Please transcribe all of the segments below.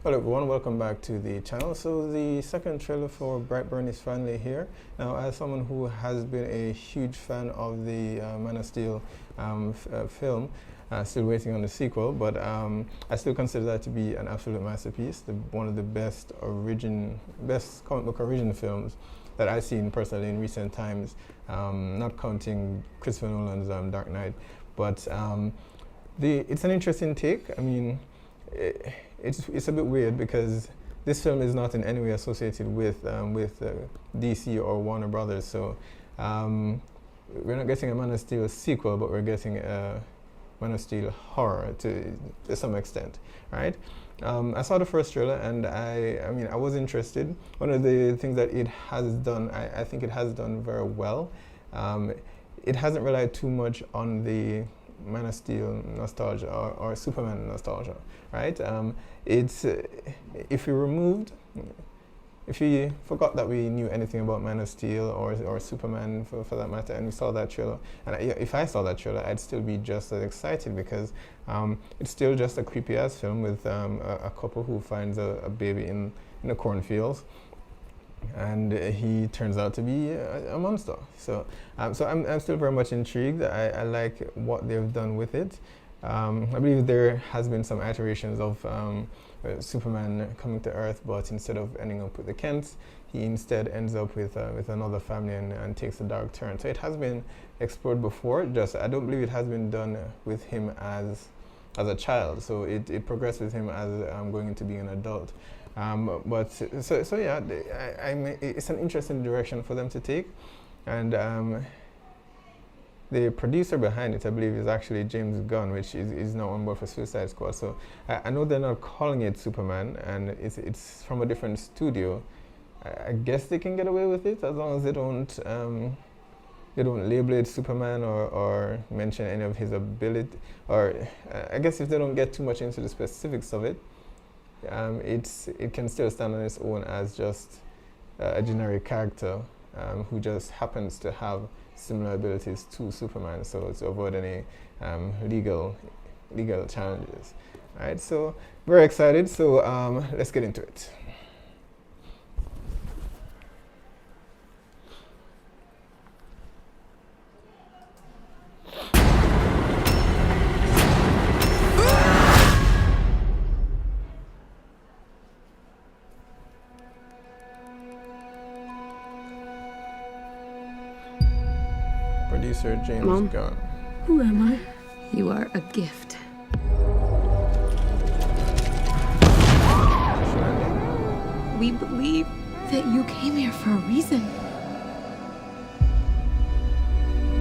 Hello everyone, welcome back to the channel. So the second trailer for Brightburn is finally here. Now, as someone who has been a huge fan of the Man of Steel film, still waiting on the sequel, but I still consider that to be an absolute masterpiece, one of the best comic book origin films that I've seen personally in recent times, not counting Christopher Nolan's Dark Knight. But it's an interesting take. I mean, it's a bit weird because this film is not in any way associated with DC or Warner Brothers. So we're not getting a Man of Steel sequel, but we're getting a Man of Steel horror to some extent, right? I saw the first trailer and I was interested. One of the things that it has done, I think it has done very well. It hasn't relied too much on the Man of Steel nostalgia or Superman nostalgia, right? If we forgot that we knew anything about Man of Steel or Superman for that matter, and we saw that trailer, and if I saw that trailer, I'd still be just as excited because it's still just a creepy ass film with a couple who finds a baby in the cornfields, and he turns out to be a monster. So I'm still very much intrigued. I like what they've done with it. I believe there has been some iterations of Superman coming to Earth, but instead of ending up with the Kents, he instead ends up with another family and takes a dark turn. So it has been explored before, just I don't believe it has been done with him as a child. So it progressed with him as going into being an adult. So yeah, it's an interesting direction for them to take, and the producer behind it, I believe, is actually James Gunn, which is now on board for Suicide Squad. So I know they're not calling it Superman, and it's from a different studio. I guess they can get away with it as long as they don't label it Superman or mention any of his ability, or I guess if they don't get too much into the specifics of it. It can still stand on its own as just a generic character who just happens to have similar abilities to Superman, so to avoid any legal challenges. All right, so very excited. So let's get into it. Producer James Mom, Gunn. Who am I? You are a gift. We believe that you came here for a reason.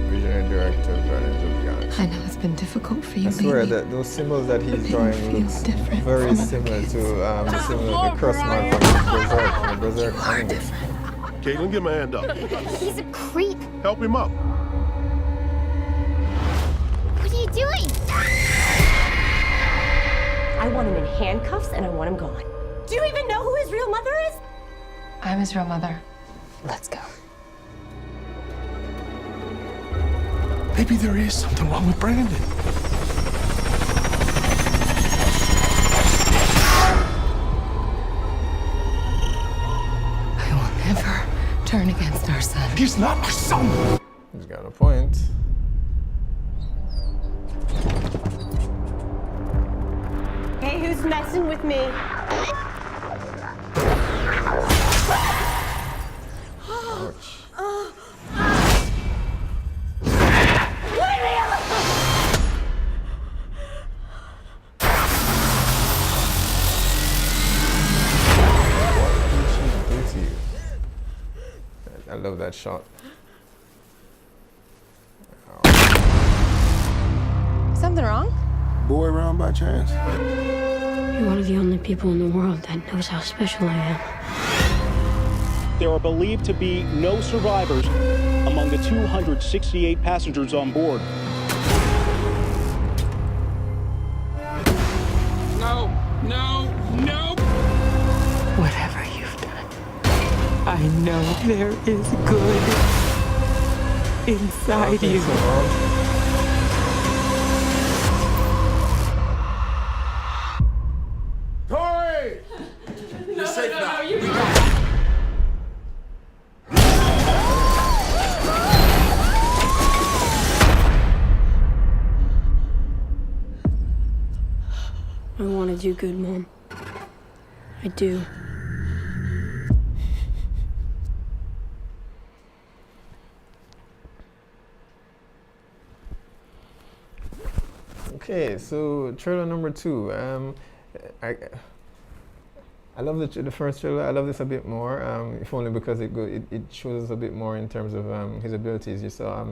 Visionary director of Guardians of the Galaxy. I know it's been difficult for you. I swear that those symbols that he's drawing looks very similar to the Curse Mark from the Berserk anime. Caitlin, get my hand up. He's a creep. Help him up. What are you doing? I want him in handcuffs and I want him gone. Do you even know who his real mother is? I'm his real mother. Let's go. Maybe there is something wrong with Brandon. I will never turn against our son. He's not our son. He's got a point. Hey, who's messing with me? Ouch. I love that shot. Something wrong? Boy around by chance? You're one of the only people in the world that knows how special I am. There are believed to be no survivors among the 268 passengers on board. No, no, no! Whatever you've done, I know there is good inside you. Tori! safe now. you We got it. I want to do good, Mom. I do. Okay, so trailer number 2. I love the first trailer. I love this a bit more, if only because it shows us a bit more in terms of his abilities. You saw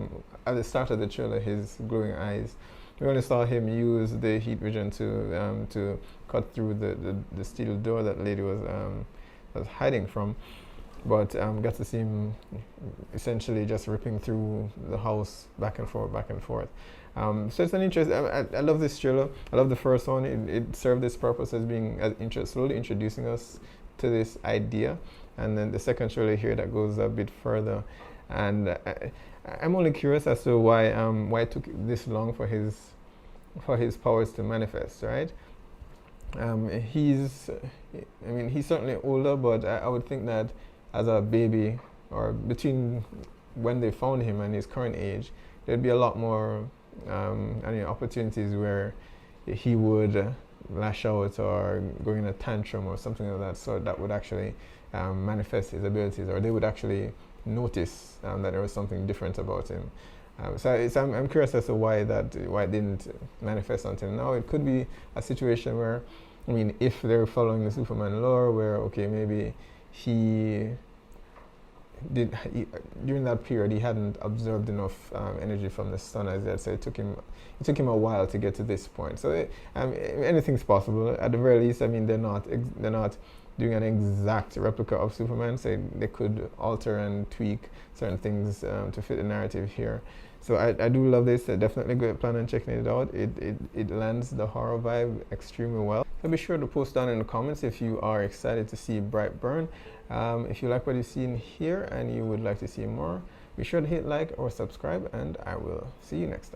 at the start of the trailer his glowing eyes. We only saw him use the heat vision to cut through the steel door that lady was hiding from, but got to see him essentially just ripping through the house back and forth, back and forth. So it's an interest. I love this trailer. I love the first one. It served its purpose as being slowly introducing us to this idea, and then the second trailer here that goes a bit further. And I'm only curious as to why it took this long for his powers to manifest, right? He's certainly older, but I would think that as a baby, or between when they found him and his current age, there'd be a lot more opportunities where he would lash out or go in a tantrum or something of that sort that would actually manifest his abilities, or they would actually notice that there was something different about him. I'm curious as to why it didn't manifest until now. It could be a situation where, if they're following the Superman lore, where maybe during that period he hadn't absorbed enough energy from the sun, as yet, so it took him a while to get to this point. So anything's possible. At the very least, they're not doing an exact replica of Superman, so they could alter and tweak certain things to fit the narrative here. So I do love this. I definitely plan on checking it out. It lands the horror vibe extremely well. So be sure to post down in the comments if you are excited to see Brightburn. If you like what you've seen here and you would like to see more, be sure to hit like or subscribe, and I will see you next time.